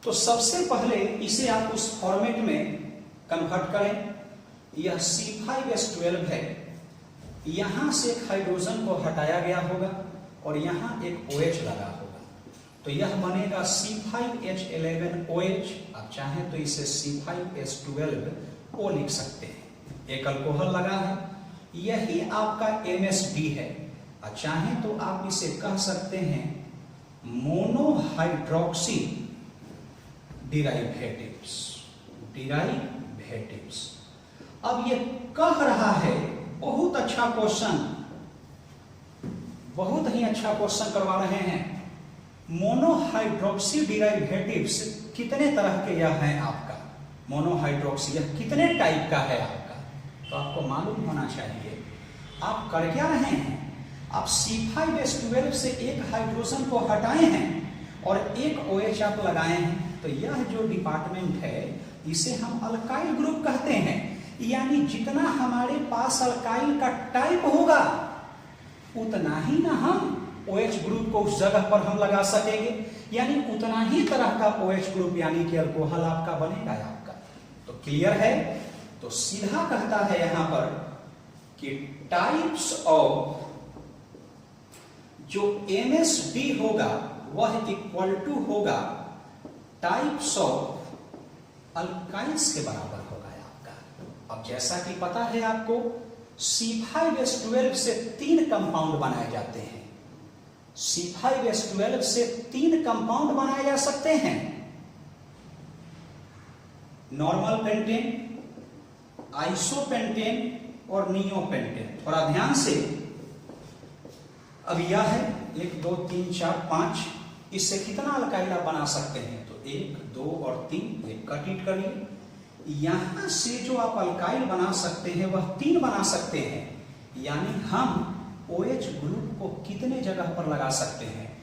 तो सबसे पहले इसे आप उस फॉर्मेट में कन्वर्ट करें। यह C5H12 है, यहां से एक हाइड्रोजन को हटाया गया होगा और यहां एक OH लगा होगा, तो यह बनेगा C5H11OH। आप चाहें तो इसे C5H12O लिख सकते हैं। एक अल्कोहल लगा है, यही आपका MSD है। और चाहें तो आप इसे कह सकते हैं मोनोहाइड्रोक्सी डिराइवेटिव्स। अब ये कह रहा है, बहुत अच्छा क्वेश्चन, बहुत ही अच्छा क्वेश्चन करवा रहे हैं। मोनोहाइड्रोक्सी डिराइवेटिव्स कितने तरह के यह हैं आपका? मोनोहाइड्रोक्सी यह कितने टाइप का है आपका? तो आपको मालूम होना चाहिए। आप कर क्या रहे हैं? आप C5H12 से एक हाइड्रोजन को हटाए हैं और एक OH आप लगाए हैं। तो यह जो डिपार्टमेंट है इसे हम अल्काइल ग्रुप कहते हैं। यानी जितना हमारे पास अल्काइल का टाइप होगा उतना ही ना हम OH ग्रुप को उस जगह पर हम लगा सकेंगे, यानी उतना ही तरह का OH ग्रुप यानी कि अल्कोहल आपका बनेगा आपका। तो क्लियर है? तो सीधा कहता है यहां पर कि टाइप्स ऑफ जो MsD होगा वह इक्वल टू होगा टाइप्स ऑफ अल्काइल्स के बराबर होगा आपका। अब जैसा कि पता है आपको C5H12 से 3 कंपाउंड बनाए जाते हैं। C5H12 से 3 कंपाउंड बनाए जा सकते हैं, नॉर्मल पेंटेन, आइसोपेंटेन और नियोपेंटेन। थोड़ा ध्यान से, अब यह है 1 2 3 4 5, इससे कितना अल्काइल आप बना सकते हैं? तो 1 2 और 3, एक कट इट करिए। यहां से जो आप अल्काइल बना सकते हैं वह 3 बना सकते हैं, यानी हम OH ग्रुप को कितने जगह पर लगा सकते हैं?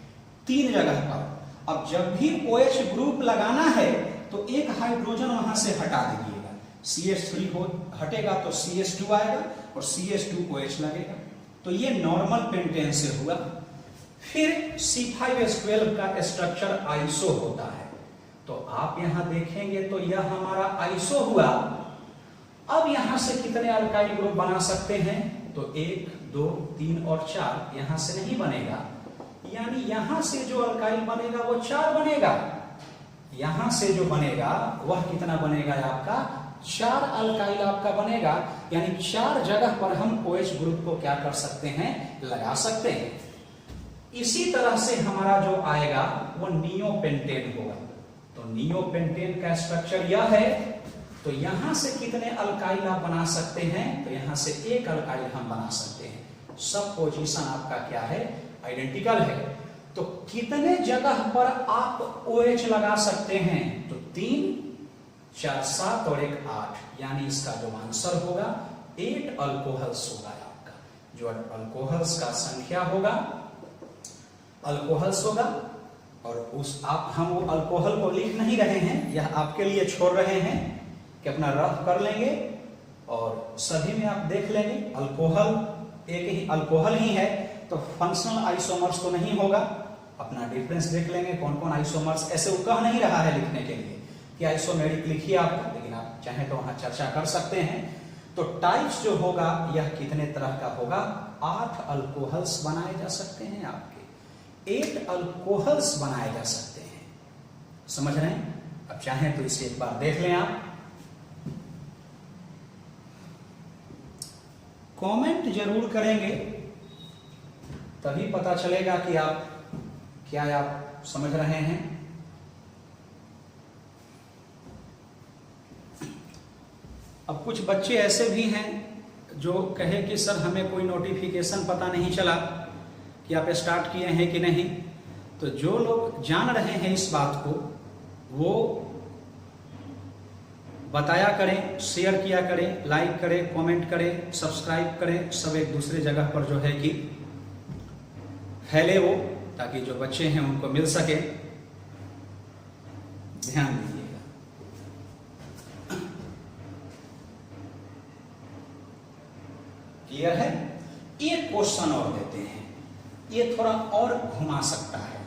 3 जगह पर। अब जब भी OH ग्रुप लगाना है तो एक हाइड्रोजन वहां से हटा दीजिएगा, CH3 हो हटेगा तो CH2 आएगा और CH2OH लगेगा। तो ये नॉर्मल पेंटेन से हुआ। फिर C5H12 का स्ट्रक्चर आइसो होता है। तो आप यहां देखेंगे तो यह हमारा आइसो हुआ। अब यहां से कितने अल्काइल ग्रुप बना सकते हैं? तो 1 2 3 और 4 यहां से नहीं बनेगा, यानी यहां से जो अल्काइल बनेगा वो 4 बनेगा। यहां से जो बनेगा वह कितना बनेगा आपका? 4 अल्काइल आपका बनेगा, यानी 4 जगह पर हम OH ग्रुप को क्या कर सकते हैं? लगा सकते हैं। इसी तरह से हमारा जो आएगा वो नियोपेंटेन होगा। तो नियोपेंटेन का स्ट्रक्चर यह है। तो यहां से कितने अल्काइल आप बना सकते हैं? तो यहां से 1 अल्काइल हम बना सकते हैं। सब पोजीशन आपका क्या है? आइडेंटिकल है। तो कितने जगह पर आप OH लगा सकते हैं? तो 3 4 7 और 1 8, यानी इसका जो आंसर होगा 8 अल्कोहल्स होगा आपका। जो अल्कोहल्स का संख्या होगा, अल्कोहल्स होगा। और उस आप हम वो अल्कोहल को लिख नहीं रहे हैं, यह आपके लिए छोड़ रहे हैं कि अपना रफ कर लेंगे और सभी में आप देख लेंगे अल्कोहल एक ही अल्कोहल ही है। तो फंक्शनल आइसोमर्स तो नहीं होगा, अपना डिफरेंस देख लेंगे कौन कौन आइसोमर्स। ऐसे वो कह नहीं रहा है लिखने के लिए कि आइसोमेरिक लिखिए आप, लेकिन आप चाहें तो वहां चर्चा कर सकते हैं। तो टाइप्स जो होगा यह कितने तरह का होगा? 8 अल्कोहल्स बनाए जा सकते हैं आपके, 8 अल्कोहल्स बनाए जा सकते हैं। समझ रहे हैं? अब चाहें तो इसे एक बार देख लें आप। कमेंट जरूर करेंगे तभी पता चलेगा कि आप क्या आप समझ रहे हैं। अब कुछ बच्चे ऐसे भी हैं जो कहे कि सर हमें कोई नोटिफिकेशन पता नहीं चला कि आप स्टार्ट किए हैं कि नहीं। तो जो लोग जान रहे हैं इस बात को वो बताया करें, शेयर किया करें, लाइक करें, कमेंट करें, सब्सक्राइब करें। सब एक दूसरे जगह पर जो है कि फैले वो, ताकि जो बच्चे हैं उनको मिल सके। ध्यान दीजिएगा। क्लियर है? एक क्वेश्चन और देते हैं, ये थोड़ा और घुमा सकता है,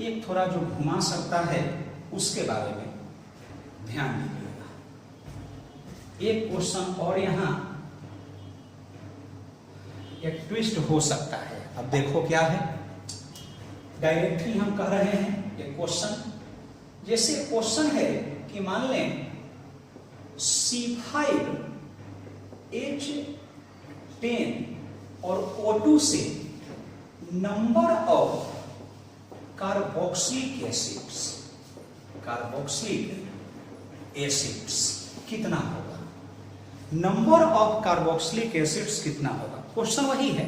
एक थोड़ा जो घुमा सकता है उसके बारे में ध्यान दीजिएगा। एक क्वेश्चन और यहां एक ट्विस्ट हो सकता है। अब देखो क्या है, डायरेक्टली हम कह रहे हैं एक क्वेश्चन, जैसे क्वेश्चन है कि मान लें C5H10 और O2 से नंबर ऑफ कार्बोक्सिलिक एसिड्स कितना होगा? नंबर ऑफ कार्बोक्सिलिक एसिड्स कितना होगा? क्वेश्चन वही है,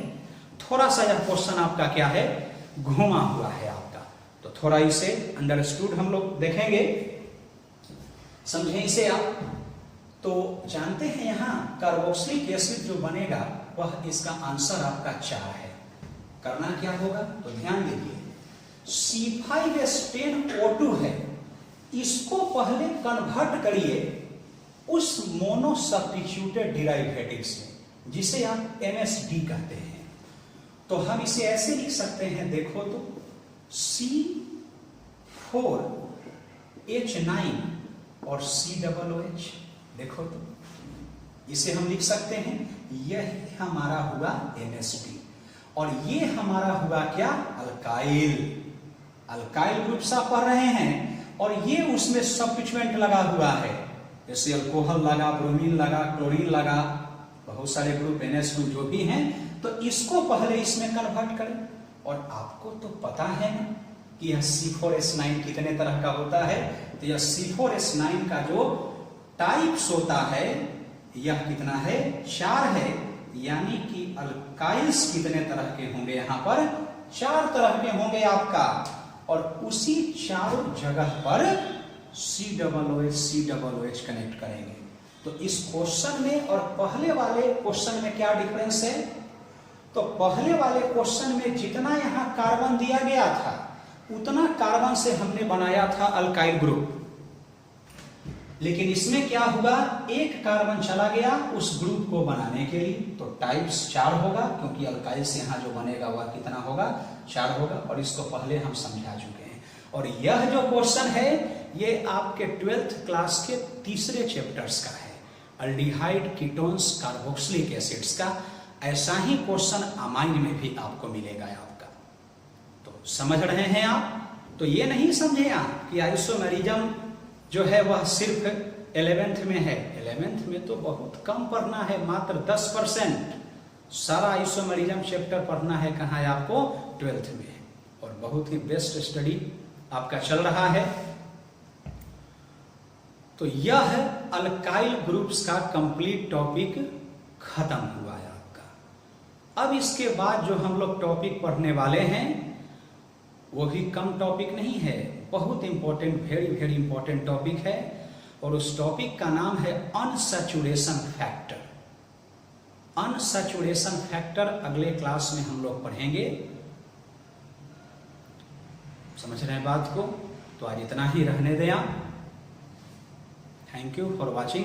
थोड़ा सा यह क्वेश्चन आपका क्या है, घुमा हुआ है आपका, तो थोड़ा इसे अंडरस्टूड हम लोग देखेंगे, समझें इसे आप। तो जानते हैं यहां कार्बोक्सिलिक एसिड जो बनेगा वह इसका आंसर आपका 4 है। करना क्या होगा, तो ध्यान दीजिए, C5H10O2 है, इसको पहले कन्वर्ट करिए उस मोनो सब्स्टिट्यूटेड डेरिवेटिव्स में, जिसे आप MSD कहते हैं। तो हम इसे ऐसे लिख सकते हैं, देखो तो C4H9 और COOH, देखो तो इसे हम लिख सकते हैं, यह हमारा हुआ MSD और ये हमारा हुआ क्या, अल्काइल। अल्काइल ग्रुप्स आप पढ़ रहे हैं और ये उसमें सब्स्टिट्यूएंट लगा हुआ है, जैसे अल्कोहल लगा, ब्रोमीन लगा, क्लोरीन लगा, बहुत सारे ग्रुप NH2 जो भी हैं, तो इसको पहले इसमें कन्वर्ट करें। और आपको तो पता है ना कि यह C4H9 कितने तरह का होता है, तो यह C4H9 का जो टाइप्स होता है यह कितना है, 4 है, यानी कि अल्काइल्स कितने तरह के होंगे, यहां पर 4 तरह के होंगे आपका, और उसी चारों जगह पर COOH कनेक्ट करेंगे। तो इस क्वेश्चन में और पहले वाले क्वेश्चन में क्या डिफरेंस है, तो पहले वाले क्वेश्चन में जितना यहां कार्बन दिया गया था उतना कार्बन से हमने बनाया था अल्काइल ग्रुप, लेकिन इसमें क्या हुआ, एक कार्बन चला गया उस ग्रुप को बनाने के लिए, तो टाइप्स 4 होगा, क्योंकि अल्काइल से यहां जो बनेगा वह कितना होगा, 4 होगा, और इसको पहले हम समझा चुके हैं। और यह जो क्वेश्चन है ये आपके 12th क्लास के तीसरे चैप्टर्स का है, अल्डिहाइड, कीटोन्स, कार्बोक्सिलिक एसिड्स का। ऐसा ही क्वेश्चन अमाइन में भी आपको मिलेगा आपका, तो समझ रहे हैं आप। तो ये नहीं समझे आप कि आइसोमेरिज्म जो है वह सिर्फ 11th में है, 11th में तो बहुत कम पढ़ना है, मात्र 10%। सारा आइसोमेरिज्म चैप्टर पढ़ना है कहाँ है आपको, 12th में, और बहुत ही बेस्ट स्टडी आपका चल रहा है। तो यह अल्काइल ग्रुप्स का कंप्लीट टॉपिक खत्म हुआ है आपका। अब इसके बाद जो हम लोग टॉपिक पढ़ने वाले हैं वो भी कम टॉपिक नहीं है, बहुत important, very very important topic है, और उस टॉपिक का नाम है अनसैचुरेशन फैक्टर। अनसैचुरेशन फैक्टर अगले क्लास में हम लोग पढ़ेंगे, समझ रहे हैं बात को। तो आज इतना ही रहने दें आप। Thank you for watching.